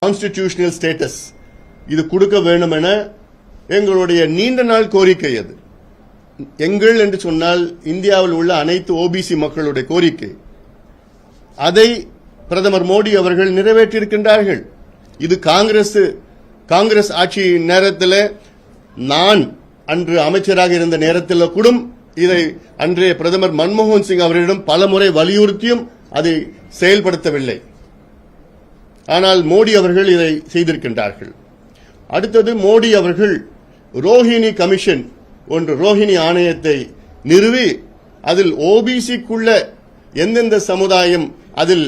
Constitutional status இது கொடுக்க வேண்டும் என எங்களுடைய நீண்ட நாள் கோரிக்கை. அது எங்கள் என்று சொன்னால் இந்தியாவில் உள்ள அனைத்து ஓபிசி மக்களுடைய கோரிக்கை. அதை பிரதமர் மோடி அவர்கள் நிறைவேற்றியிருக்கின்றார்கள். இது காங்கிரஸ் ஆட்சி நேரத்தில் நான் அன்று அமைச்சராக இருந்த நேரத்தில் கூட இதை அன்றைய பிரதமர் மன்மோகன் சிங் அவர்களிடம் பலமுறை வலியுறுத்தியும் அதை செயல்படுத்தவில்லை. ஆனால் மோடி அவர்கள் இதை செய்திருக்கின்றார்கள். அடுத்தது மோடி அவர்கள் ரோஹிணி கமிஷன் ரோஹிணி ஆணையத்தை நிறுவி அதில் ஓபிசிக்குள்ள எந்தெந்த சமுதாயம் அதில்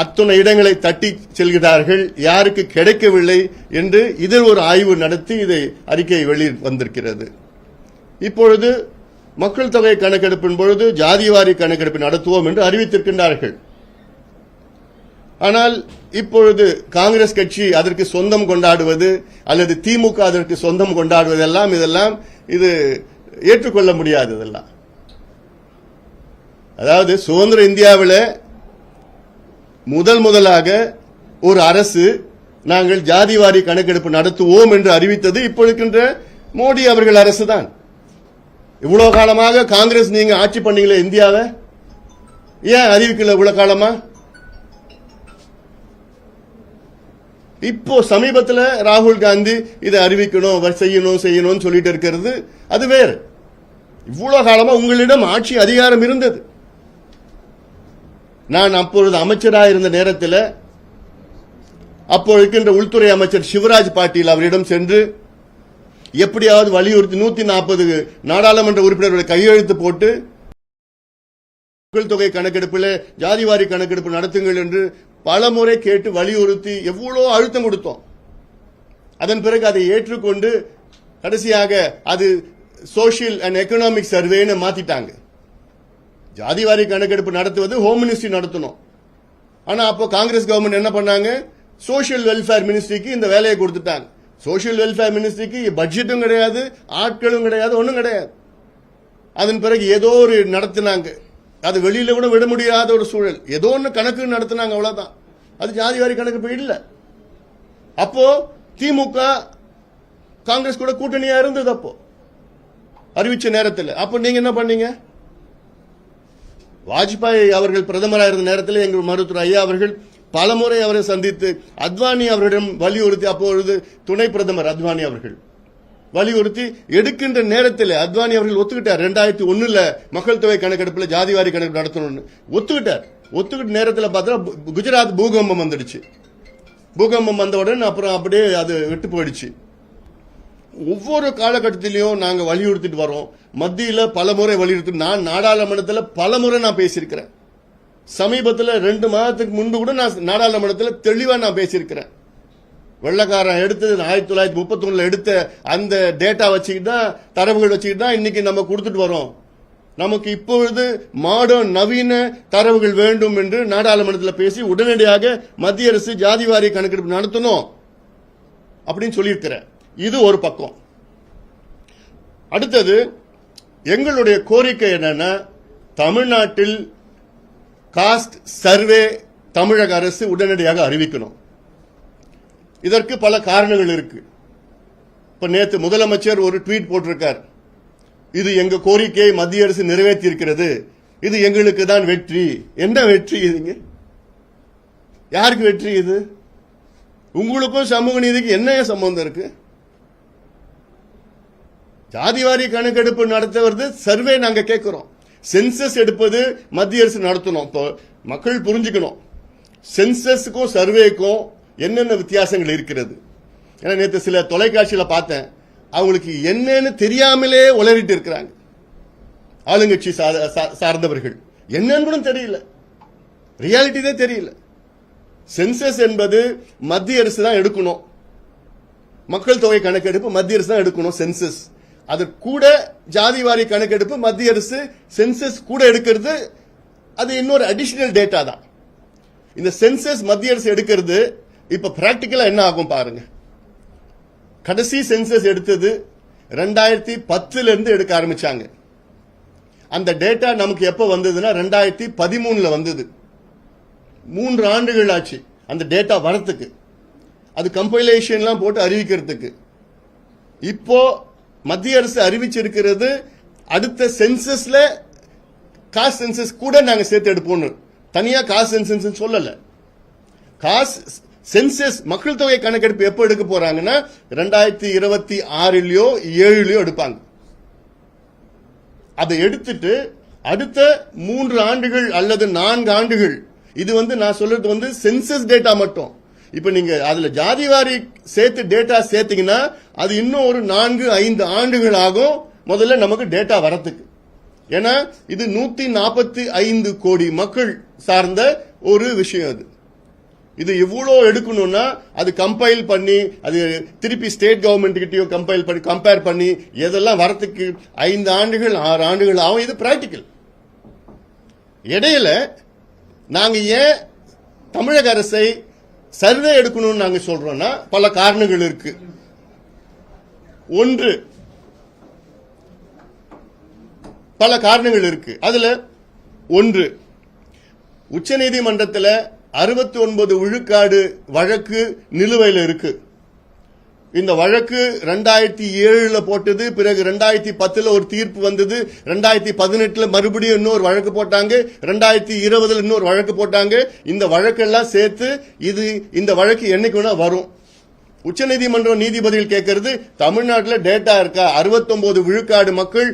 அத்தனை இடங்களை தட்டி செல்கிறார்கள், யாருக்கு கிடைக்கவில்லை என்று இதில் ஒரு ஆய்வு நடத்தி இதை அறிக்கை வெளியே வந்திருக்கிறது. இப்பொழுது மக்கள் தொகை கணக்கெடுப்பின் பொழுது ஜாதிவாரி கணக்கெடுப்பு நடத்துவோம் என்று அறிவித்திருக்கின்றார்கள். ஆனால் இப்பொழுது காங்கிரஸ் கட்சி அதற்கு சொந்தம் கொண்டாடுவது அல்லது திமுக அதற்கு சொந்தம் கொண்டாடுவதெல்லாம் இதெல்லாம் இது ஏற்றுக்கொள்ள முடியாது. இதெல்லாம் அதாவது சுதந்திர இந்தியாவில் முதலாக ஒரு அரசு நாங்கள் ஜாதிவாரி கணக்கெடுப்பு நடத்துவோம் என்று அறிவித்தது இப்பொழுது மோடி அவர்கள் அரசு தான். இவ்வளவு காலமாக காங்கிரஸ் நீங்க ஆட்சி பண்ணீங்களே இந்தியாவை, ஏன் அறிவிக்கல இவ்வளவு காலமா? இப்போ சமீபத்தில் ராகுல் காந்தி இதை அறிவிக்கணும் செய்யணும் சொல்லிட்டு இருக்கிறது அது வேறு. இவ்வளவு காலமா உங்களிடம் ஆட்சி அதிகாரம் இருந்தது. நான் அப்பொழுது அமைச்சராக இருந்த நேரத்தில் அப்போ இருக்கின்ற உள்துறை அமைச்சர் சிவராஜ் பாட்டீல் அவரிடம் சென்று எப்படியாவது வலியுறுத்தி 140 நாடாளுமன்ற உறுப்பினர்களை கையெழுத்து போட்டு மக்கள் தொகை கணக்கெடுப்பில் ஜாதிவாரி கணக்கெடுப்பு நடத்துங்கள் என்று பலமுறை கேட்டு வலியுறுத்தி எவ்வளோ அழுத்தம் கொடுத்தோம். அதன் பிறகு அதை ஏற்றுக்கொண்டு கடைசியாக அது சோசியல் அண்ட் எக்கனாமிக் சர்வேன்னு மாத்திட்டாங்க. ஜாதிவாரி கணக்கெடுப்பு நடத்துவது ஹோம் மினிஸ்ட்ரி நடத்தணும். ஆனா அப்போ காங்கிரஸ் கவர்மெண்ட் என்ன பண்ணாங்க, சோசியல் வெல்ஃபேர் மினிஸ்ட்ரிக்கு இந்த வேலையை கொடுத்துட்டாங்க. சோசியல் வெல்ஃபேர் மினிஸ்ட்ரிக்கு பட்ஜெட்டும் கிடையாது, ஆட்களும் கிடையாது, ஒன்றும் கிடையாது. அதன் பிறகு ஏதோ ஒரு நடத்தினாங்க, அது வெளியில கூட விட முடியாத ஒரு சூழல். ஏதோ ஒன்று கணக்கு நடத்தினாங்க, அவ்வளவுதான். அது ஜாதிவாரி கணக்கு இல்லை. அப்போ திமுக காங்கிரஸ் கூட கூட்டணியா இருந்தது அப்போ அறிவிச்ச நேரத்தில். அப்போ நீங்க என்ன பண்ணீங்க? வாஜ்பாய் அவர்கள் பிரதமராக இருந்த நேரத்தில் எங்கள் மருத்துவர் ஐயா அவர்கள் பலமுறை அவரை சந்தித்து அத்வானி அவர்களிடம் வலியுறுத்தி, அப்பொழுது துணை பிரதமர் அத்வானி அவர்கள் வலியுறுத்தி எடுக்கின்ற நேரத்தில் அத்வானி அவர்கள் ஒத்துக்கிட்டார். 2001 மக்கள் தொகை கணக்கெடுப்பில் ஜாதிவாரி கணக்கெடுப்பு நடத்தணும்னு ஒத்துக்கிட்டார். ஒத்துக்கிட்ட நேரத்தில் பார்த்தா குஜராத் பூகம்பம் வந்துடுச்சு. பூகம்பம் வந்த உடனே அப்புறம் அப்படியே அது விட்டு போயிடுச்சு. ஒவ்வொரு காலகட்டத்திலையும் நாங்கள் வலியுறுத்திட்டு வரோம். மத்தியில் பலமுறை வலியுறுத்தி, நான் நாடாளுமன்றத்தில் பலமுறை நான் பேசியிருக்கிறேன். சமீபத்தில் 2 மாதத்துக்கு முன்பு கூட நான் நாடாளுமன்றத்தில் தெளிவா நான் பேசியிருக்கிறேன். வெள்ளக்காரன் எடுத்தது 1931 எடுத்த அந்த டேட்டா வச்சுக்கிட்டு தான், தரவுகள் வச்சுக்கிட்டு தான் இன்னைக்கு நம்ம கொடுத்துட்டு வரோம். நமக்கு இப்பொழுது மாடர்ன் நவீன தரவுகள் வேண்டும் என்று நாடாளுமன்றத்தில் பேசி உடனடியாக மத்திய அரசு ஜாதிவாரி கணக்கெடுப்பு நடத்தணும் அப்படின்னு சொல்லியிருக்கிறேன். இது ஒரு பக்கம். அடுத்தது எங்களுடைய கோரிக்கை என்னன்னா, தமிழ்நாட்டில் காஸ்ட் சர்வே தமிழக அரசு உடனடியாக அறிவிக்கணும். இதற்கு பல காரணங்கள் இருக்கு. இப்ப நேற்று முதலமைச்சர் ஒரு ட்வீட் போட்டிருக்கார், இது எங்க கோரிக்கையை மத்திய அரசு நிறைவேற்றி இருக்கிறது, இது எங்களுக்கு தான் வெற்றி. என்ன வெற்றி இதுங்க? யாருக்கு வெற்றி இது? உங்களுக்கும் சமூக நீதிக்கு என்ன சம்பந்தம் இருக்கு? ஜாதிவாரி கணக்கெடுப்பு நடத்துவது சர்வே நாங்க கேட்கிறோம். சென்சஸ் எடுப்பது மத்திய அரசு நடத்தணும். மக்கள் புரிஞ்சுக்கணும், சென்சஸுக்கும் சர்வேக்கும் என்னென்ன வித்தியாசங்கள் இருக்கிறது. ஏன்னா நேற்று சில தொலைக்காட்சியில பார்த்தேன், அவங்களுக்கு என்னன்னு தெரியாமலே உளறிட்டு இருக்கிறாங்க. ஆளுங்கட்சி சார்ந்தவர்கள் என்னன்னு கூட தெரியல, ரியாலிட்டி தான் தெரியல. சென்சஸ் என்பது மத்திய அரசு தான் எடுக்கணும். மக்கள் தொகை கணக்கெடுப்பு மத்திய அரசு தான் எடுக்கணும் சென்சஸ். அது கூட ஜாதிவாரி கணக்கெடுப்பு மத்திய அரசு சென்சஸ் கூட எடுக்கிறது, அது இன்னொரு அடிஷனல் டேட்டா தான். இந்த சென்சஸ் மத்திய அரசு எடுக்கிறது இப்ப பிராக்டிக்கலா என்ன ஆகும் பாருங்க. கடைசி சென்சஸ் எடுத்தது 2010 இருந்து எடுக்க ஆரம்பிச்சாங்க. அந்த டேட்டா நமக்கு எப்ப வந்ததுன்னா 2013 வந்தது. 3 ஆண்டுகள் ஆச்சு அந்த டேட்டா வரத்துக்கு. அது கம்பைலேஷன்லாம் போட்டு அறிவிக்கிறதுக்கு. இப்போ மத்திய அரசு அறிவிச்சிருக்கிறது அடுத்த சென்சஸ்ல காஸ்ட் சென்சஸ் கூட நாங்க சேர்த்து எடுப்போம். தனியா காஸ்ட் சென்சஸ் சொல்லல. காஸ்ட் சென்சஸ் மக்கள் தொகை கணக்கெடுப்பு எப்ப எடுக்க போறாங்கன்னா 2026லயோ 7லயோ எடுப்பாங்க. அதை எடுத்துட்டு அடுத்த 3 ஆண்டுகள் அல்லது 4 ஆண்டுகள், இது நான் சொல்றது சென்சஸ் டேட்டா மட்டும். இப்ப நீங்க அதுல ஜாதிவாரி சேர்த்து டேட்டா சேர்த்தீங்கன்னா அது இன்னும் ஒரு 4-5 ஆண்டுகள் ஆகும் முதல்ல நமக்கு டேட்டா வரத்துக்கு. ஏன்னா இது 145 கோடி மக்கள் சார்ந்த ஒரு விஷயம். இது எவ்வளோ எடுக்கணும்னா அது கம்பைல் பண்ணி அது திருப்பி ஸ்டேட் கவர்மெண்ட் கிட்டயும் கம்பைல் பண்ணி கம்பேர் பண்ணி எதெல்லாம் வரத்துக்கு 5 ஆண்டுகள் 6 ஆண்டுகள் ஆகும். இது பிராக்டிக்கல். இடையில நாங்க ஏன் தமிழக அரசை சர்வே எடுக்கணும்னு நாங்க சொல்றோம்னா பல காரணங்கள் இருக்கு. பல காரணங்கள் இருக்கு. அதுல ஒன்று, உச்சநீதிமன்றத்தில் 69 விழுக்காடு வழக்கு நிலுவையில் இருக்கு. இந்த வழக்கு 2007 போட்டது. பிறகு 2010 ஒரு தீர்ப்பு வந்தது. 2018 மறுபடியும் இன்னொரு வழக்கு போட்டாங்க. 2020 இன்னொரு வழக்கு போட்டாங்க. இந்த வழக்கெல்லாம் சேர்த்து இந்த வழக்கு என்னைக்கு வேணா வரும். உச்சநீதிமன்றம் நீதிபதிகள் கேட்கறது தமிழ்நாட்டில் டேட்டா இருக்கா, 69 விழுக்காடு மக்கள்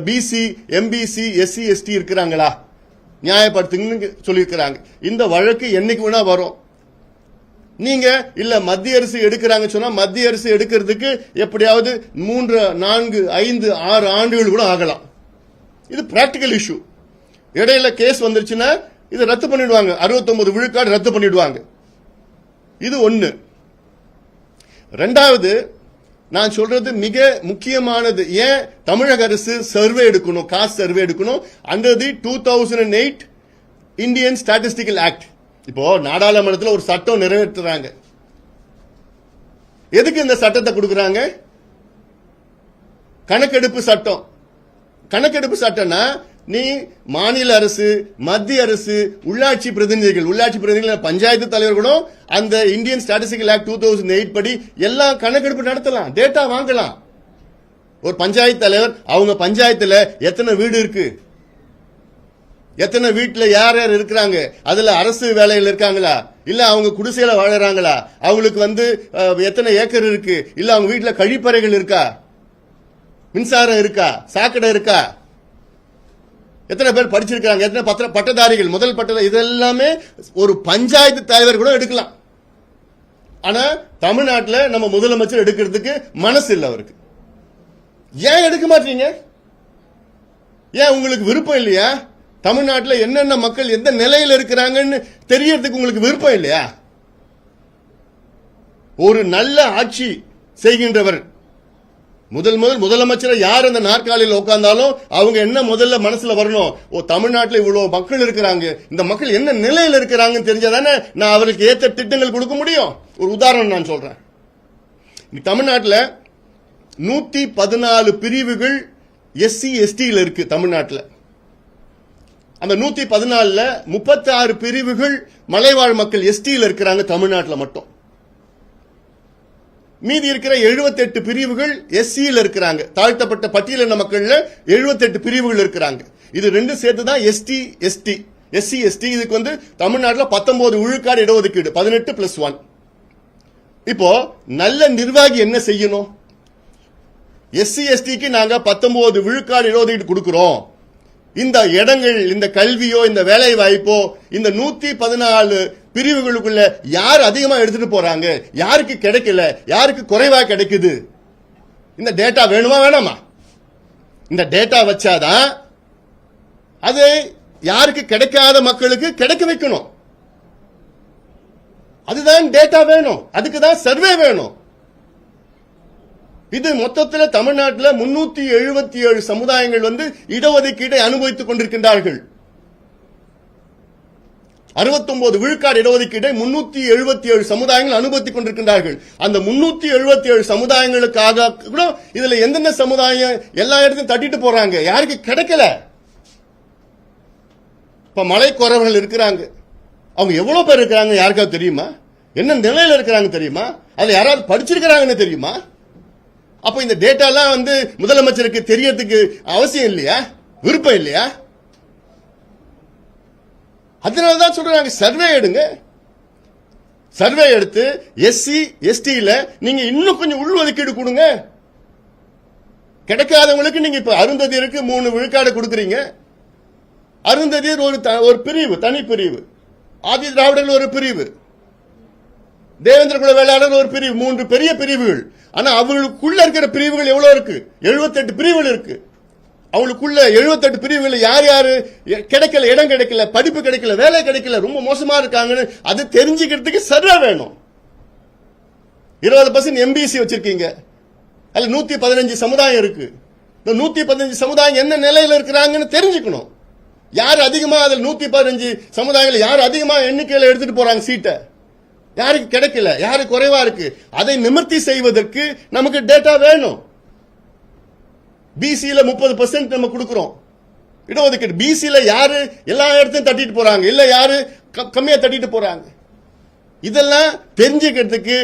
பிசி, எம்பிசி, எஸ்சி, எஸ்டி இருக்கிறாங்களா, நியாயப்படுத்துங்க சொல்லியிருக்கிறாங்க. இந்த வழக்கு என்னைக்கு வேணா வரும். நீங்க இல்ல மத்திய அரசு எடுக்கிறாங்க சொன்னா மத்திய அரசு எடுக்கிறதுக்கு எப்படியாவது 3, 4, 5, 6 ஆண்டுகள் கூட ஆகலாம். இது பிராக்டிக்கல் இஷ்யூ. இடையில கேஸ் வந்துருச்சுன்னா இதை ரத்து பண்ணிடுவாங்க. 69 விழுக்காடு ரத்து பண்ணிடுவாங்க. இது ஒண்ணு. ரெண்டாவது, நான் சொல்றது மிக முக்கியமானது. ஏன் தமிழக அரசு சர்வே எடுக்கணும், காஸ்ட் சர்வே எடுக்கணும்? Under the 2008 Indian statistical act. இப்போ நாடாளுமன்றத்தில் ஒரு சட்டம் நிறைவேற்றுறாங்க. எதுக்கு இந்த சட்டத்தை கொடுக்கறாங்க? கணக்கெடுப்பு சட்டம். கணக்கெடுப்பு சட்டம்னா நீ மாநில அரசு, மத்திய அரசு, உள்ளாட்சி பிரதிநிதிகள், பஞ்சாயத்து தலைவர்களும் அந்த இந்தியன் ஸ்டாட்டிஸ்டிக்கல் ஆக்ட் 2008 படி எல்லாம் கணக்கெடுப்பு நடத்தலாம், டேட்டா வாங்கலாம். ஒரு பஞ்சாயத்து தலைவர் அவங்க பஞ்சாயத்துல எத்தனை வீடு இருக்கு, எத்தனை வீட்டுல யார் யார் இருக்கிறாங்க, அதுல அரசு வேலையில் இருக்காங்களா, இல்ல அவங்க குடிசையில வாழறாங்களா, அவங்களுக்கு எத்தனை ஏக்கர் இருக்கு, இல்ல அவங்க வீட்டுல கழிப்பறைகள் இருக்கா, மின்சாரம் இருக்கா, சாக்கடை இருக்கா, எத்தனை பேர் படிச்சிருக்காங்க, எத்தனை பட்டதாரிகள், முதல் பட்டதாரி, இதெல்லாமே ஒரு பஞ்சாயத்து தலைவர் கூட எடுக்கலாம். ஆனா தமிழ்நாட்டில் நம்ம முதலமைச்சர் எடுக்கிறதுக்கு மனசு இல்லை அவருக்கு. ஏன் எடுக்க மாட்டீங்க? ஏன் உங்களுக்கு விருப்பம் இல்லையா? தமிழ்நாட்டில் என்னென்ன மக்கள் எந்த நிலையில் இருக்கிறாங்கன்னு தெரியறதுக்கு உங்களுக்கு விருப்பம் இல்லையா? ஒரு நல்ல ஆட்சி செய்கின்றவர் முதலமைச்சர் யார் அந்த நாற்காலியில் உட்கார்ந்தாலும் அவங்க என்ன முதல்ல மனசுல வரணும், ஓ தமிழ்நாட்டில் இவ்வளவு மக்கள் இருக்கிறாங்க, இந்த மக்கள் என்ன நிலையில் இருக்கிறாங்கன்னு தெரிஞ்சாதானே நான் அவருக்கு ஏற்ற திட்டங்கள் கொடுக்க முடியும். ஒரு உதாரணம் நான் சொல்றேன். தமிழ்நாட்டில் 114 பிரிவுகள் எஸ்சி எஸ்டியில் இருக்கு. தமிழ்நாட்டில் அந்த 114ல 36 பிரிவுகள் மலைவாழ் மக்கள் எஸ்டியில் இருக்கிறாங்க தமிழ்நாட்டில் மட்டும். மீதி இருக்கிற 78 பிரிவுகள் எஸ்சியில் இருக்கிறாங்க. தாழ்த்தப்பட்ட பட்டியலின மக்கள் 78 பிரிவுகள் இருக்கிறாங்க. இது ரெண்டு சேர்த்து தான் எஸ்டி எஸ்டி. எஸ்சி எஸ்டி இதுக்கு தமிழ்நாட்டில் 19 விழுக்காடு இடஒதுக்கீடு, 18+1. இப்போ நல்ல நிர்வாகி என்ன செய்யணும்? எஸ்சி எஸ்டிக்கு நாங்க 19 விழுக்காடு இடஒதுக்கீடு கொடுக்கிறோம். இந்த இடங்கள், இந்த கல்வியோ இந்த வேலை வாய்ப்போ இந்த 114 பிரிவுகளுக்குள்ள யார் அதிகமா எடுத்துட்டு போறாங்க, யாருக்கு கிடைக்கல, யாருக்கு குறைவா கிடைக்குது, இந்த டேட்டா வேணுமா வேணாமா? இந்த டேட்டா வச்சாதான் அது யாருக்கு கிடைக்காத மக்களுக்கு கிடைக்க வைக்கணும். அதுதான் டேட்டா வேணும், அதுக்கு தான் சர்வே வேணும். இது மொத்தத்தில் தமிழ்நாட்டில் 377 சமுதாயங்கள் இடஒதுக்கீட்டை அனுபவித்துக் கொண்டிருக்கின்றார்கள். 69 விழுக்காடு இடஒதுக்கீட்டை 377 சமுதாயங்கள் அனுபவித்துக் கொண்டிருக்கின்றார்கள். அந்த 377 சமுதாயங்களுக்காக கூட இதுல எந்தெந்த சமுதாயம் எல்லா இடத்தையும் தட்டிட்டு போறாங்க, யாருக்கு கிடைக்கல. இப்ப மலைக்குறவர்கள் இருக்கிறாங்க, அவங்க எவ்வளவு பேர் இருக்கிறாங்க யாருக்காவது தெரியுமா? என்ன நிலையில இருக்கிறாங்க தெரியுமா? அதுல யாராவது படிச்சிருக்கிறாங்கன்னு தெரியுமா? அப்ப இந்த டேட்டா எல்லாம் வந்து முதலமைச்சருக்கு தெரியறதுக்கு அவசியம் இல்லையா? விருப்பம் இல்லையா? அதனாலதான் சொல்றாங்க சர்வே எடுங்க. சர்வே எடுத்து எஸ்சி எஸ்டில நீங்க இன்னும் கொஞ்சம் உள்ஒதுக்கீடு கொடுங்க. கிடைக்காதவங்களுக்கு நீங்க இப்ப அருந்ததியருக்கு 3 விழுக்காடு கொடுக்கறீங்க. அருந்ததியர் ஒரு பிரிவு, தனி பிரிவு. ஆதி திராவிடர்கள் ஒரு பிரிவு, தேவேந்திர குல வேளாளர் ஒரு பிரிவு, 3 பெரிய பிரிவுகள். ஆனா அவங்களுக்குள்ள இருக்கிற பிரிவுகள் எவ்வளவு இருக்கு? 78 பிரிவுகள் இருக்கு. அவங்களுக்குள்ள 78 பிரிவுகள் யார் யாரு கிடைக்கல, இடம் கிடைக்கல, படிப்பு கிடைக்கல, வேலை கிடைக்கல, ரொம்ப மோசமா இருக்காங்கன்னு அது தெரிஞ்சுக்கிறதுக்கு சர்வே வேணும். 20% எம்பிசி வச்சிருக்கீங்க, அதுல 115 சமுதாயம் இருக்கு. இந்த 115 சமுதாயம் என்ன நிலையில இருக்கிறாங்கன்னு தெரிஞ்சுக்கணும். யார் அதிகமா அதில் 115 சமுதாயங்கள் யார் அதிகமா எண்ணிக்கையில எடுத்துட்டு போறாங்க சீட்டை, யாருக்கு கிடைக்கல, யாரு குறைவா இருக்கு, அதை நிவர்த்தி செய்வதற்கு நமக்கு டேட்டா வேணும். பிசியில 30% நம்ம கொடுக்கிறோம் இடஒதுக்கீடு. பிசியில யாரு எல்லா இடத்தையும் தட்டிட்டு போறாங்க, இல்ல யாரு கம்மியா தட்டிட்டு போறாங்க, இதெல்லாம் தெரிஞ்சுக்கிறதுக்கு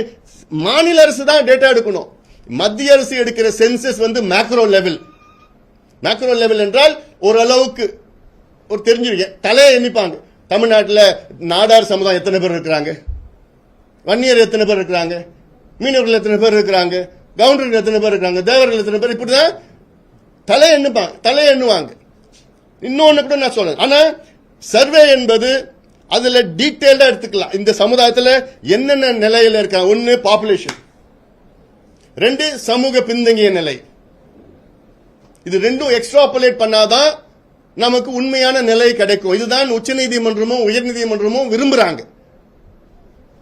மாநில அரசு தான் டேட்டா எடுக்கணும். மத்திய அரசு எடுக்கிற சென்சஸ் வந்து மேக்ரோ லெவல். மேக்ரோ லெவல் என்றால் ஓரளவுக்கு ஒரு தெரிஞ்சிருக்க தலையை எண்ணிப்பாங்க. தமிழ்நாட்டில் நாடார் சமுதாயம் எத்தனை பேர் இருக்கிறாங்க, வன்னியர் எத்தனை பேர் இருக்கிறாங்க, மீனவர்கள் எத்தனை பேர் இருக்கிறாங்க, கவுண்டர்கள் எத்தனை பேர் இருக்கிறாங்க, தேவர்கள் எத்தனை பேர், இப்படிதான் தலை எண்ணுவாங்க. இன்னொன்னு கூட நான் சொல்றேன். ஆனா சர்வே என்பது அதுல டீடைல்டா எடுத்துக்கலாம். இந்த சமுதாயத்தில் என்னென்ன நிலையில இருக்காங்க. 1 பாப்புலேஷன், 2 சமூக பின்தங்கிய நிலை. இது ரெண்டும் எக்ஸ்ட்ராபுலேட் பண்ணாதான் நமக்கு உண்மையான நிலை கிடைக்கும். இதுதான் உச்சநீதிமன்றமும் உயர்நீதிமன்றமும் விரும்புறாங்க.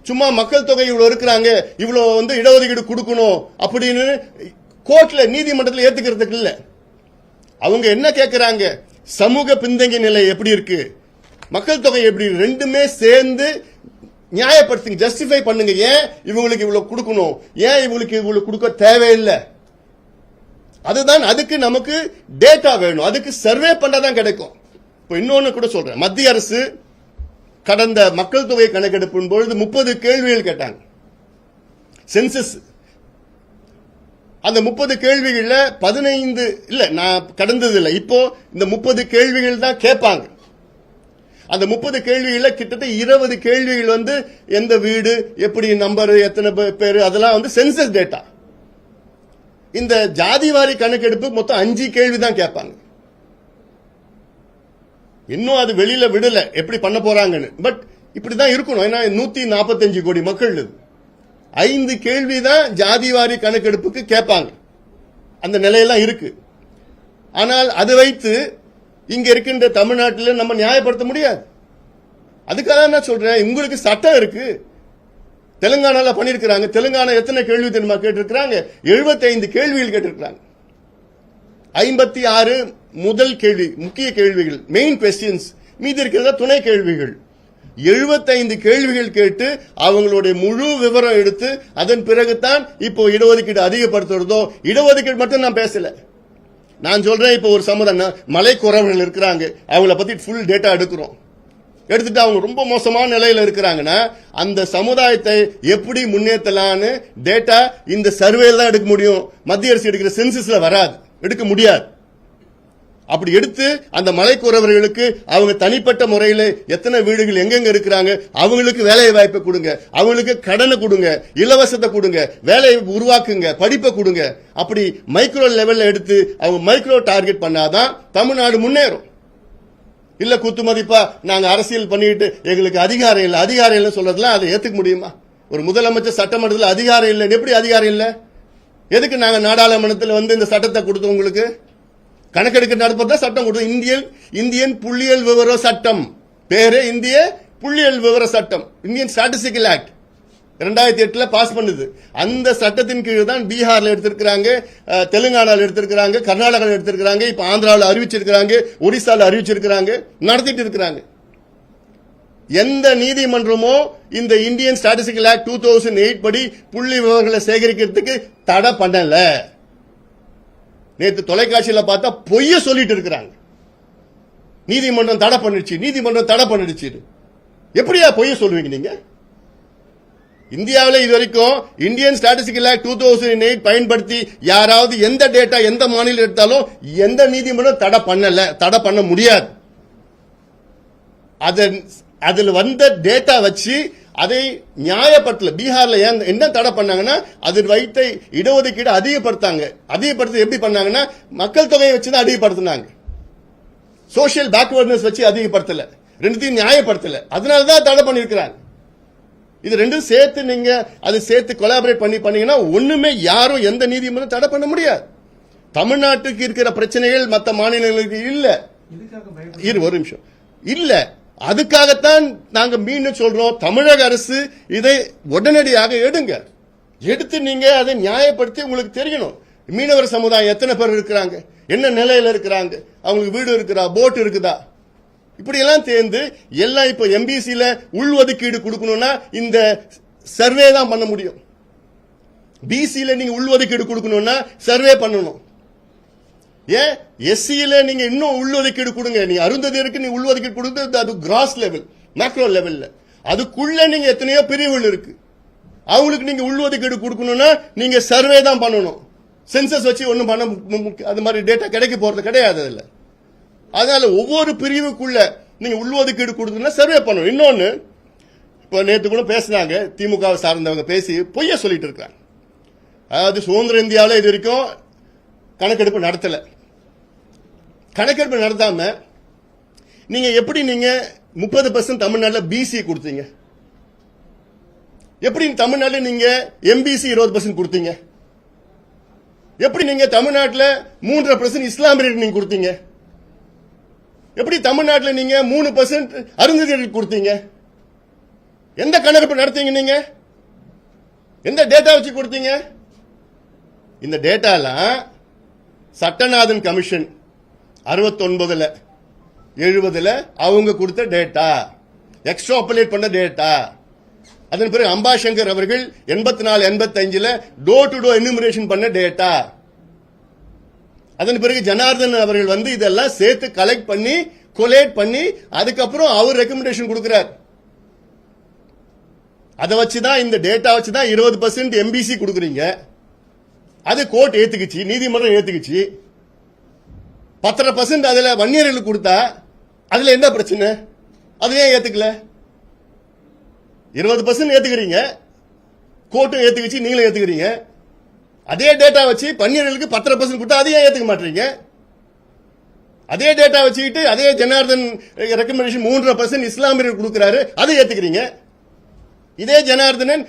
சும்மா மக்கள் தொகை இவ்வளவு இருக்கிறாங்க, இவ்வளவு வந்து இடஒதுக்கீடு கொடுக்கணும் அப்படின்னு கோர்ட்ல நீதிமன்றத்தில் ஏத்துக்கிறதுக்கு இல்ல. அவங்க என்ன கேட்கிறாங்க, சமூக பின்தங்கிய நிலை எப்படி இருக்கு, மக்கள் தொகை எப்படி, ரெண்டுமே சேர்ந்து நியாயப்படுத்துங்க, ஜஸ்டிஃபை பண்ணுங்க. ஏன் இவங்களுக்கு இவ்வளவு கொடுக்கணும், ஏன் இவங்களுக்கு இவ்வளவு கொடுக்க தேவையில்லை. அதுதான், அதுக்கு நமக்கு டேட்டா வேணும், அதுக்கு சர்வே பண்ணாதான் கிடைக்கும். இப்போ இன்னொன்னு கூட சொல்றேன். மத்திய அரசு கடந்த மக்கள் தொகை கணக்கெடுப்பின் பொழுது 30 கேள்விகள் கேட்டாங்க சென்சஸ். அந்த 30 கேள்விகள்ல 15 இல்ல, நான் கடந்தது இல்லை, இப்போ இந்த 30 கேள்விகள் தான் கேட்பாங்க. அந்த 30 கேள்விகள்ல கிட்டத்தட்ட 20 கேள்விகள் வந்து எந்த வீடு, எப்படி நம்பர், எத்தனை பேரு, அதெல்லாம் வந்து சென்சஸ் டேட்டா. இந்த ஜாதிவாரி கணக்கெடுப்பு மொத்தம் 5 கேள்வி தான் கேட்பாங்க. இன்னும் அது வெளியில விடல எப்படி பண்ண போறாங்கன்னு. பட் இப்படிதான் இருக்கணும், ஏன்னா 145 கோடி மக்கள், 5 கேள்வி தான் ஜாதிவாரி கணக்கெடுப்புக்கு கேட்பாங்க. அந்த நிலையெல்லாம் இருக்கு. ஆனால் அதை வைத்து இங்க இருக்கின்ற தமிழ்நாட்டில் நம்ம நியாயப்படுத்த முடியாது. அதுக்காக நான் சொல்றேன், உங்களுக்கு சட்டம் இருக்கு. தெலுங்கானால பண்ணிருக்கிறாங்க. தெலுங்கானா எத்தனை கேள்வி தெரியுமா கேட்டிருக்கிறாங்க? 75 கேள்விகள் கேட்டிருக்கிறாங்க. 56 முதல் கேள்வி, முக்கிய கேள்விகள், மெயின் கொஸ்டின்ஸ், மீதி இருக்கிறதா துணை கேள்விகள். 75 கேள்விகள் கேட்டு அவங்களுடைய முழு விவரம் எடுத்து அதன் பிறகுதான் இப்போ இடஒதுக்கீடு அதிகப்படுத்துறதோ. இடஒதுக்கீடு மட்டும் நான் பேசல, நான் சொல்றேன், இப்போ ஒரு சமுதாயம் மலை குறவர்கள் இருக்கிறாங்க, அவங்கள பத்தி ஃபுல் டேட்டா எடுக்கிறோம். எடுத்துட்டு அவங்க ரொம்ப மோசமான நிலையில இருக்கிறாங்கன்னா அந்த சமுதாயத்தை எப்படி முன்னேற்றலான்னு டேட்டா இந்த சர்வேல தான் எடுக்க முடியும். மத்திய அரசு எடுக்கிற சென்சஸ்ல வராது, எடுக்க முடியாது. அப்படி எடுத்து அந்த மலைக்குறவர்களுக்கு அவங்க தனிப்பட்ட முறையில் எத்தனை வீடுகள் எங்கெங்க இருக்கிறாங்க, அவங்களுக்கு வேலை வாய்ப்பை கொடுங்க, அவங்களுக்கு கடனை கொடுங்க, இலவசத்தை கொடுங்க, வேலையை உருவாக்குங்க, படிப்பை கொடுங்க. அப்படி மைக்ரோ லெவல்ல எடுத்து அவங்க மைக்ரோ டார்கெட் பண்ணாதான் தமிழ்நாடு முன்னேறும். இல்ல குத்து மதிப்பா நாங்க அரசியல் பண்ணிட்டு எங்களுக்கு அதிகாரம் இல்லை, அதிகாரம் இல்லை சொல்றதுலாம் அதை ஏத்துக்க முடியுமா? ஒரு முதலமைச்சர் சட்டமன்றத்தில் அதிகாரம் இல்லை, எப்படி அதிகாரம் இல்லை? எதுக்கு நாங்க நாடாளுமன்றத்தில் வந்து இந்த சட்டத்தை கொடுத்தோம்? உங்களுக்கு கணக்கெடுக்க நடப்பதான் சட்டம் கொடுத்தோம். இந்தியன் புள்ளியியல் விவர சட்டம், பேரு இந்திய புள்ளியியல் விவர சட்டம், இந்தியன் ஸ்டாட்டிஸ்டிக்கல் ஆக்ட் 2008 பாஸ் பண்ணுது. அந்த சட்டத்தின் கீழ் தான் பீகார்ல எடுத்திருக்கிறாங்க, தெலுங்கானால எடுத்திருக்கிறாங்க, கர்நாடகாவில் எடுத்திருக்கிறாங்க, இப்ப ஆந்திராவில் அறிவிச்சிருக்கிறாங்க, ஒடிசால அறிவிச்சிருக்கிறாங்க, நடத்திட்டு இருக்கிறாங்க. எந்த நீதிமன்றமோ இந்த இந்தியன் ஸ்டாட்டிஸ்டிக்கல் ஆக்ட் 2008 படி புள்ளி விவரங்களை சேகரிக்கிறதுக்கு தடை பண்ணல. நேற்று தொலைக்காட்சியில பார்த்தா பொய்ய சொல்லிட்டு இருக்கிறாங்க. நீதிமன்றம் தடை பண்ணிடுச்சு, நீதிமன்றம் தடை பண்ணிடுச்சு. எப்படியா பொய்ய சொல்லுவீங்க நீங்க? இந்தியாவில் இது வரைக்கும் இந்தியன் ஸ்டாட்டிஸ்டிக்கல் ஆக்ட் 2008 பயன்படுத்தி யாராவது எந்த டேட்டா எந்த மாநிலம் எடுத்தாலும் எந்த நீதிமன்றம் தடை பண்ண முடியாது. அதுல வந்த டேட்டா வச்சு அதை நியாயப்படுத்தல. பீகார்ல என்ன தடை பண்ணாங்கன்னா அது வைத்த இடஒதுக்கீடு அதிகப்படுத்த எப்படி பண்ணாங்கன்னா மக்கள் தொகையை வச்சுதான் அதிகப்படுத்தினாங்க. சோசியல் பேக்வர்ட்னஸ் வச்சு அதிகப்படுத்தல, ரெண்டுத்தையும் நியாயப்படுத்தல. அதனாலதான் தடை பண்ணிருக்கிறாங்க. இது ரெண்டும் சேர்த்து நீங்க அது சேர்த்து கொலாபரேட் பண்ணீங்கன்னா ஒண்ணுமே யாரும் எந்த நீதிமன்றம் தடை பண்ண முடியாது. தமிழ்நாட்டுக்கு இருக்கிற பிரச்சனைகள் மற்ற மாநிலங்களுக்கு இல்ல. ஒரு நிமிஷம் இல்ல. அதுக்காகத்தான் நாங்க மீண்டும் சொல்றோம், தமிழக அரசு இதை உடனடியாக எடுத்து நீங்க அதை நியாயப்படுத்தி உங்களுக்கு தெரியணும். மீனவர் சமுதாயம் எத்தனை பேர் இருக்கிறாங்க, என்ன நிலையில இருக்கிறாங்க, அவங்களுக்கு வீடு இருக்குதா, போட் இருக்குதா, இப்படி எல்லாம் சேர்ந்து எல்லாம் இப்ப எம்பிசில உள்ஒதுக்கீடு கொடுக்கணும்னா இந்த சர்வே தான் பண்ண முடியும். பிசில நீங்க உள்ஒதுக்கீடு கொடுக்கணும்னா சர்வே பண்ணணும். ஏன் எஸ்சியில நீங்க இன்னும் உள்ஒதுக்கீடு கொடுங்க. நீங்க அருந்ததியருக்கு நீங்க உள்ஒதுக்கீடு கொடுத்து அது கிராஸ் லெவல், மேக்ரோ லெவல்ல. அதுக்குள்ள நீங்க எத்தனையோ பிரிவுகள் இருக்கு. அவங்களுக்கு நீங்க உள்ஒதுக்கீடு கொடுக்கணும்னா நீங்க சர்வே தான் பண்ணணும். சென்சஸ் வச்சு ஒன்னும் பண்ண அது மாதிரி டேட்டா கிடைக்க போறது கிடையாது அதுல. அதனால ஒவ்வொரு பிரிவுக்குள்ள நீங்க உள்ஒதுக்கீடு கொடுத்தீங்கன்னா சர்வே பண்ணணும். இன்னொன்னு, இப்ப நேற்று கூட பேசினாங்க, திமுக சார்ந்தவங்க பேசி பொய்ய சொல்லிட்டு இருக்காங்க. அதாவது சுதந்திர இந்தியாவில் இது வரைக்கும் கணக்கெடுப்பு நடத்தல. கணக்கெடுப்பு நடத்தாம நீங்க எப்படி நீங்க 30% தமிழ்நாட்டில் பிசி கொடுத்தீங்க? எப்படி தமிழ்நாட்டில் நீங்க எம்பிசி 20% கொடுத்தீங்க? எப்படி நீங்க தமிழ்நாட்டில் 3.5% இஸ்லாமியர்களுக்கு நீங்க கொடுத்தீங்க? எப்படி தமிழ்நாட்டில் நீங்க 3% அருந்ததியர்களுக்கு கொடுத்தீங்க? எந்த கணக்கெடுப்பு நடத்தீங்க? நீங்க எந்த டேட்டா வச்சு கொடுத்தீங்க? இந்த டேட்டாலாம் சட்டநாதன் கமிஷன் 69ல 70ல அவங்க கொடுத்த டேட்டா, எக்ஸ்ட்ராபுலேட் பண்ண டேட்டா. அதன் பிறகு அம்பாசங்கர் அவர்கள் 84 85ல டோர் டு டோர் எனுமரேஷன் பண்ண டேட்டா. அதன் பிறகு ஜனார்தன் அவர்கள் வந்து இதெல்லாம் சேர்த்து கலெக்ட் பண்ணி கொலேட் பண்ணி அதுக்கப்புறம் அவர் ரெக்கமெண்டேஷன் கொடுக்கிறார். அதை வச்சுதான் இந்த டேட்டா வச்சுதான் 20% எம்பிசி கொடுக்குறீங்க. அது கோர்ட் ஏத்துக்குச்சு, நீதிமன்றம் ஏத்துக்குச்சு. 10% அதுல வன்னியர்களுக்கு கொடுத்தா அதுல என்ன பிரச்சனை? அது ஏன் ஏத்துக்கல? 20% ஏத்துக்கிறீங்க, கோர்ட்டும் ஏத்துக்குச்சு, நீங்களும் ஏத்துக்கிறீங்க. அதே டேட்டா வச்சு வன்னியர்களுக்கு 10% கொடுத்தா அதையே ஏத்துக்க மாட்டீங்க. அதே டேட்டா வச்சுக்கிட்டு அதே ஜனார்தன் ரெக்கமெண்டேஷன் 3.5% இஸ்லாமியர்கள் கொடுக்கிறாரு, அதை ஏத்துக்கிறீங்க. இதே ஜனார்தனன்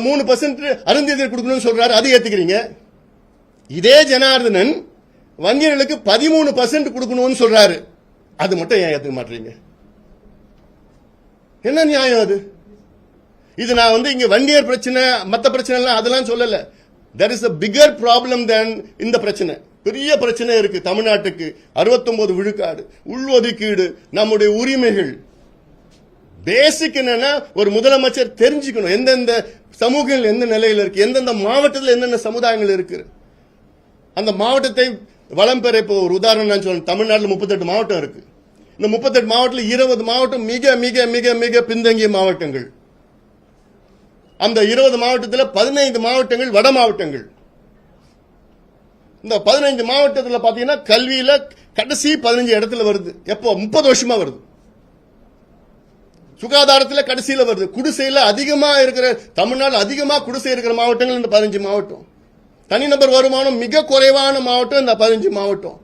3% அருந்ததியர் கொடுக்கணும்னு சொல்றாரு, அதை ஏத்துக்கிறீங்க. இதே ஜனார்தனன் வன்னியர்களுக்கு 13% கொடுக்கணும்னு சொல்றாரு, அது மட்டும் ஏன் ஏத்துக்க மாட்டீங்க? என்ன நியாயம் அது? இது நான் வந்து இங்க வன்னியர் பிரச்சனை மத்த பிரச்சனை எல்லாம் அதெல்லாம் சொல்லல. There is a bigger problem than இந்த பிரச்சனை. பெரிய பிரச்சனை இருக்கு தமிழ்நாட்டுக்கு. 69 விழுக்காடு உள்ஒதுக்கீடு, நம்முடைய உரிமைகள். பேசிக் என்னன்னா ஒரு முதலமைச்சர் தெரிஞ்சுக்கணும் எந்தெந்த சமூகங்கள் எந்த நிலையில் இருக்கு, எந்தெந்த மாவட்டத்தில் என்னென்ன சமுதாயங்கள் இருக்கு. அந்த மாவட்டத்தை வளம் பெற இப்போ ஒரு உதாரணம் நான் சொல்றேன். தமிழ்நாட்டில் 38 மாவட்டம் இருக்கு. இந்த 38 மாவட்டத்தில் 20 மாவட்டம் மிக மிக மிக மிக பின்தங்கிய மாவட்டங்கள். அந்த 20 மாவட்டத்தில் 15 மாவட்டங்கள் வட மாவட்டங்கள். இந்த 15 மாவட்டத்தில் பாத்தீங்கன்னா கல்வியில கடைசி 15 இடத்துல வருது. எப்போ? 30 வருஷமா வருது. சுகாதாரத்தில் கடைசியில வருது. குடிசையில அதிகமா இருக்கிற தமிழ்நாடு அதிகமா குடிசை இருக்கிற மாவட்டங்கள் இந்த 15 மாவட்டம். தனிநபர் வருமானம் மிக குறைவான மாவட்டம் இந்த 15 மாவட்டம்.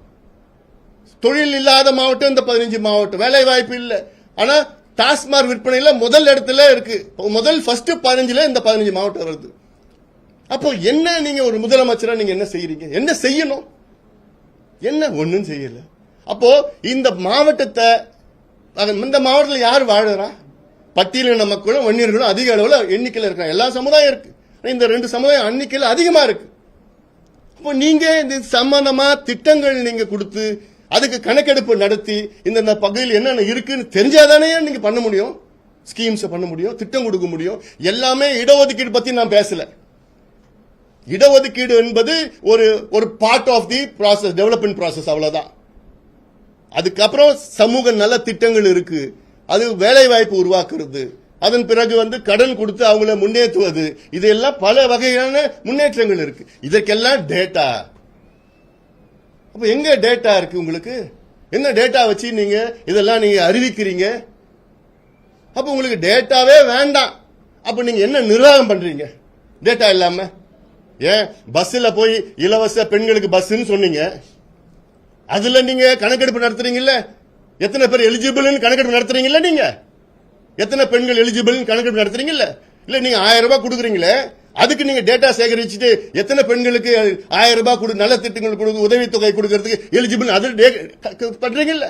தொழில் இல்லாத மாவட்டம் இந்த 15 மாவட்டம். வேலை வாய்ப்பு இல்ல. ஆனா டாஸ்மாக் விற்பனையில முதல் இடத்துல இருக்கு. முதல் ஃபர்ஸ்ட் 15ல இந்த 15 மாவட்டம் வருது. அப்போ என்ன நீங்க ஒரு முதலமைச்சரா நீங்க என்ன செய்யறீங்க? என்ன செய்யணும்? என்ன ஒண்ணும் செய்யல. அப்போ இந்த மாவட்டத்தை இந்த மாவட்டத்தில் யார் வாழறா? பட்டியலின மக்களும் வன்னியர்களும் அதிக அளவுல எண்ணிக்கையில் இருக்கிறாங்க. எல்லா சமுதாயம் இருக்கு. இந்த 2 சமுதாயம் எண்ணிக்கையில் அதிகமா இருக்கு. அப்போ நீங்க இந்த சம்பந்தமா திட்டங்கள் நீங்க கொடுத்து அதுக்கு கணக்கெடுப்பு நடத்தி இந்த பகுதியில் என்னென்ன இருக்குன்னு தெரிஞ்சாதானே நீங்க பண்ண முடியும், ஸ்கீம்ஸ் பண்ண முடியும், திட்டம் கொடுக்க முடியும். எல்லாமே இடஒதுக்கீடு பத்தி நான் பேசல. இடஒதுக்கீடு என்பது ஒரு part of the process, development process, அவ்வளவுதான். அதுக்கப்புறம் சமூக நல திட்டங்கள் இருக்கு. அது வேலை வாய்ப்பு உருவாக்குறது, அதன் பிறகு கடன் கொடுத்து அவங்கள முன்னேற்றுவது, இதெல்லாம் பல வகையான முன்னேற்றங்கள் இருக்கு. இதற்கெல்லாம் டேட்டா. அப்ப எங்க டேட்டா இருக்கு உங்களுக்கு? என்ன டேட்டா வச்சு நீங்க இதெல்லாம் நீங்க அறிவிக்கிறீங்க? அப்ப உங்களுக்கு டேட்டாவே வேண்டாம். அப்ப நீங்க என்ன நிர்வாகம் பண்றீங்க டேட்டா இல்லாம? ஏன் பஸ்ல போய் இலவச பெண்களுக்கு பஸ்ன்னு சொன்னீங்க, அதுல நீங்க கணக்கெடுப்பு நடத்துறீங்கல்ல? எத்தனை பேர் எலிஜிபிள் கணக்கெடுப்பு நடத்துறீங்கல்ல? நீங்க எத்தனை பெண்கள் எலிஜிபிள் கணக்கெடுப்பு நடத்துறீங்கல்ல? இல்ல நீங்க 1000 ரூபாய் கொடுக்குறீங்களே, அதுக்கு நீங்க டேட்டா சேகரிச்சுட்டு எத்தனை பெண்களுக்கு 1000 ரூபாய் கொடு, நல்ல திட்டங்கள் கொடுக்க, உதவித்தொகை கொடுக்கறதுக்கு எலிஜிபிள் அது பண்றீங்கல்ல?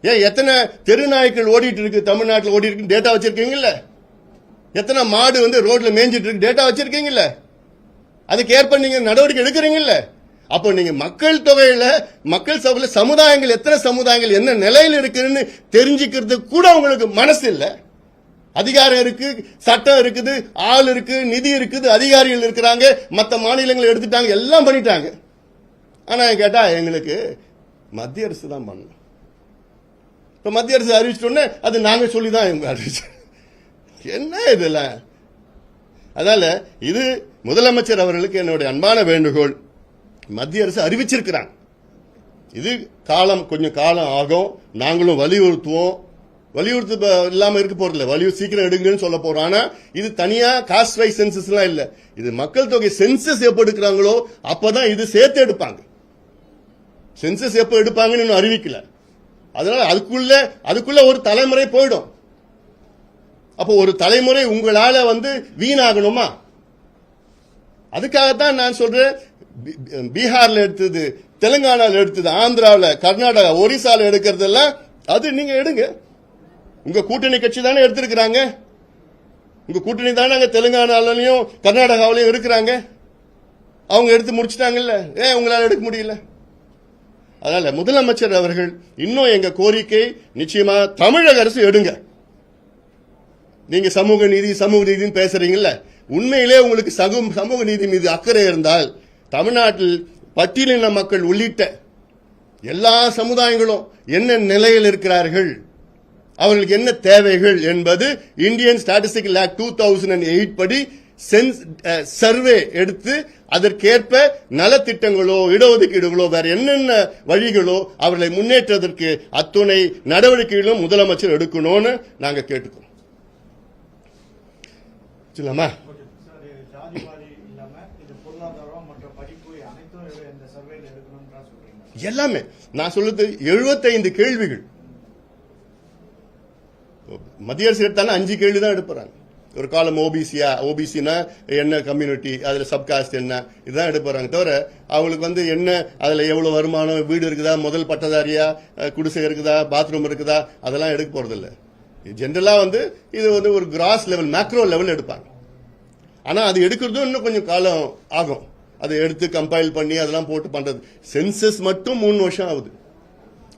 ஏன் எத்தனை தெருநாய்க்கள் ஓடிட்டு இருக்கு தமிழ்நாட்டில் ஓடி இருக்கு டேட்டா வச்சிருக்கீங்கல்ல? எத்தனை மாடு ரோட்ல மேய்ஞ்சிட்டு இருக்கு டேட்டா வச்சிருக்கீங்கல்ல? அதுக்கு ஏற்ப நீங்க நடவடிக்கை எடுக்கிறீங்கல்ல? அப்போ நீங்க மக்கள் தொகையில மக்கள் சபையில சமுதாயங்கள் எத்தனை சமுதாயங்கள் என்ன நிலையில் இருக்குன்னு தெரிஞ்சுக்கிறது கூட உங்களுக்கு மனசு இல்ல. அதிகாரம் இருக்கு, சட்டம் இருக்குது, ஆள் இருக்கு, நிதி இருக்குது, அதிகாரிகள் இருக்கிறாங்க, மற்ற மாநிலங்களை எடுத்துட்டாங்க, எல்லாம் பண்ணிட்டாங்க. ஆனா கேட்டா எங்களுக்கு மத்திய அரசு தான் பண்ணணும். இப்ப மத்திய அரசு அறிவிச்சிட்டோன்னே அது நாங்க சொல்லிதான் இவங்க அறிவிச்சோம். என்ன இதெல்லாம்? அதனால இது முதலமைச்சர் அவர்களுக்கு என்னுடைய அன்பான வேண்டுகோள். மத்திய அரசு அறிவிச்சிருக்கிறாங்க, இது கொஞ்சம் காலம் ஆகும், நாங்களும் வலியுறுத்துவோம். வலியுறுத்து இல்லாம இருக்க போறதில்ல, சீக்கிரம் எடுங்கன்னு சொல்ல போறோம். ஆனா இது தனியா காஸ்ட் வைஸ் சென்சஸ் எல்லாம் இல்ல, இது மக்கள் தொகை சென்சஸ் எப்ப எடுக்கிறாங்களோ அப்பதான் இது சேர்த்து எடுப்பாங்க. சென்சஸ் எப்ப எடுப்பாங்கன்னு இன்னும் அறிவிக்கல. அதனால அதுக்குள்ள ஒரு தலைமுறை போயிடும். அப்போ ஒரு தலைமுறை உங்களால வீணாகணுமா? அதுக்காகத்தான் நான் சொல்றேன், பீகார்ல எடுத்தது, தெலுங்கானால எடுத்தது, ஆந்திராவில், கர்நாடகா, ஒரிசால எடுக்கிறதெல்லாம் அது நீங்க எடுங்க. உங்க கூட்டணி கட்சி தானே எடுத்திருக்கிறாங்க, உங்க கூட்டணி தானே தெலுங்கானாலையும் கர்நாடகாவிலையும் இருக்கிறாங்க. அவங்க எடுத்து முடிச்சிட்டாங்கல்ல, ஏன் உங்களால எடுக்க முடியல? அதனால முதலமைச்சர் அவர்கள் இன்னும் எங்க கோரிக்கை நிச்சயமா தமிழக அரசு எடுங்க. நீங்க சமூக நீதின்னு பேசுறீங்கல்ல, உண்மையிலே உங்களுக்கு சமூக நீதி மீது அக்கறை இருந்தால் தமிழ்நாட்டில் பட்டியலின மக்கள் உள்ளிட்ட எல்லா சமுதாயங்களும் என்ன நிலையில் இருக்கிறார்கள், அவர்களுக்கு என்ன தேவைகள் என்பது இந்தியன் ஸ்டாட்டிஸ்டிக்கல் ஆக்ட் 2008 படி சர்வே எடுத்து அதற்கேற்ப நலத்திட்டங்களோ இடஒதுக்கீடுகளோ வேற என்னென்ன வழிகளோ அவர்களை முன்னேற்றதற்கு அத்துணை நடவடிக்கைகளும் முதலமைச்சர் எடுக்கணும்னு நாங்க கேட்டுக்கிறோம். சொல்லாமா? எல்லாமே நான் சொல்றது 75 கேள்விகள். மத்திய அரசு எடுத்தாலும் 5 கேள்வி தான் எடுப்பாங்க. ஒரு காலம் ஓபிசினா என்ன கம்யூனிட்டி, அதுல சப்காஸ்ட் என்ன, இதுதான் எடுப்பாங்க. தவிர அவங்களுக்கு என்ன அதுல எவ்வளவு வருமானம், வீடு இருக்குதா, முதல் பட்டதாரியா, குடிசை இருக்குதா, பாத்ரூம் இருக்குதா, அதெல்லாம் எடுக்க போறதில்ல. ஜென்ரலா இது ஒரு கிராஸ் லெவல், மேக்ரோ லெவல் எடுப்பாங்க. ஆனா அது எடுக்கிறதும் இன்னும் கொஞ்சம் காலம் ஆகும். அதை எடுத்து கம்பைல் பண்ணி அதெல்லாம் போட்டு பண்றது. சென்சஸ் மட்டும் 3 வருஷம் ஆகுது.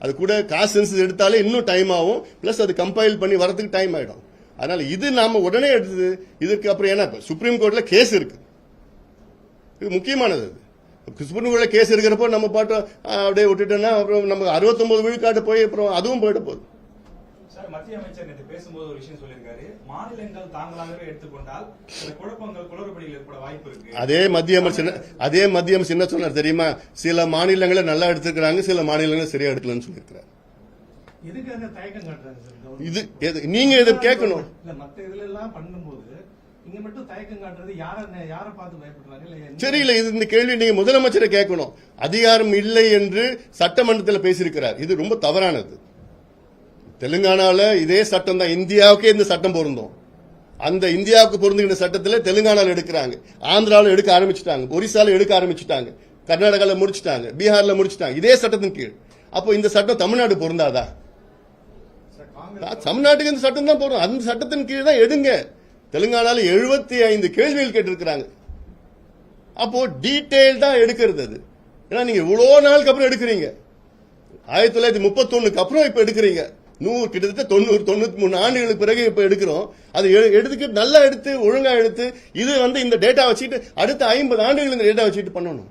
அது கூட காஸ்ட் சென்சஸ் எடுத்தாலே இன்னும் டைம் ஆகும், பிளஸ் அது கம்பைல் பண்ணி வரதுக்கு டைம் ஆயிடும். அதனால இது நாம உடனே எடுத்தது. இதுக்கு அப்புறம் ஏன்னா சுப்ரீம் கோர்ட்ல கேஸ் இருக்கு, இது முக்கியமானது. சுப்ரீம் கோர்ட்ல கேஸ் இருக்கிறப்போ நம்ம பாட்டு அப்படியே விட்டுட்டோம்னா அப்புறம் நமக்கு 69 விழுக்காட்டு போய் அப்புறம் அதுவும் போயிட போகுது. மத்திய அமைச்சர் நேற்று பேசும்போது ஒரு விஷயம் சொல்லியிருக்காரு, மாநிலங்கள் தாங்களாகவே எடுத்துக்கொண்டால் சில குழப்பங்கள் குளறுபடிகள் ஏற்பட வாய்ப்பு இருக்கு. அதே மத்திய அமைச்சர் என்ன சொன்னார் தெரியுமா? சில மாநிலங்களை நல்லா எடுத்துக்கிறாங்க, சில மாநிலங்களை சரியா எடுக்கலன்னு சொல்லியிருக்கிறார். இது நீங்க இதை கேட்கணும். சரியில்லை, இது இந்த கேள்வி நீங்க முதலமைச்சரை கேட்கணும். அதிகாரம் இல்லை என்று சட்டமன்றத்தில் பேசியிருக்கிறார். இது ரொம்ப தவறானது. தெலுங்கானால இதே சட்டம் தான், இந்தியாவுக்கே இந்த சட்டம் பொருந்தும். அந்த இந்தியாவுக்கு பொருந்துகிற சட்டத்தில் தெலுங்கானால எடுக்கிறாங்க, ஆந்திராவில் எடுக்க ஆரம்பிச்சுட்டாங்க, ஒரிசால எடுக்க ஆரம்பிச்சுட்டாங்க, கர்நாடகால முடிச்சுட்டாங்க, பீகார்ல முடிச்சுட்டாங்க, இதே சட்டத்தின் கீழ். அப்போ இந்த சட்டம் தமிழ்நாடு பொருந்தாதா? தமிழ்நாட்டுக்கு இந்த சட்டம் தான் பொருந்தும். அந்த சட்டத்தின் கீழ் தான் எடுங்க. தெலுங்கானால 75 கேள்விகள் கேட்டிருக்கிறாங்க. அப்போ டீடைல் தான் எடுக்கிறது அது. ஏன்னா நீங்க இவ்வளவு நாளுக்கு அப்புறம் எடுக்கிறீங்க, 1931 அப்புறம் இப்ப எடுக்கிறீங்க. கிட்டத்தட்ட 90-93 ஆண்டுகளுக்கு பிறகு இப்ப எடுக்கிறோம். அது எடுத்துக்கு நல்லா எடுத்து ஒழுங்கா எடுத்து இது இந்த டேட்டா வச்சுட்டு அடுத்த 50 ஆண்டுகள் இந்த டேட்டா வச்சுட்டு பண்ணணும்.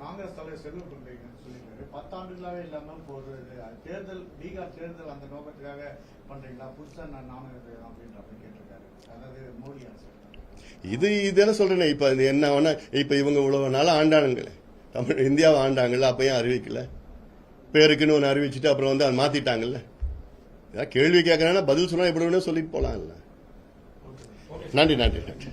காங்கிரஸ் தலைவர் செல்வ பிள்ளைங்க சொல்லியிருக்காரு, 10 ஆண்டுகளாவே இல்லாம ஒரு தேர்தல், பீகார் தேர்தல் அந்த நோக்கத்துக்காக பண்றீங்களா புதுசா நானும் இது அப்படின்ற அப்படி கேட்டிருக்காரு. அதாவது மோடி அரசு இதெல்லாம் சொல்றேனே இப்ப இது என்ன வேணா இப்ப இவங்க இவ்வளவு நாளா ஆண்டானுங்களே தமிழ் இந்தியாவை ஆண்டாங்கல்ல அப்ப ஏன் அறிவிக்கல பேருக்குன்னு ஒன்று அறிவிச்சுட்டு அப்புறம் வந்து அதை மாத்திட்டாங்கல்ல ஏதாவது கேள்வி கேட்கறாங்கன்னா பதில் சொன்னா எப்படி வேணும் சொல்லிட்டு போலாம்ல நன்றி நன்றி நன்றி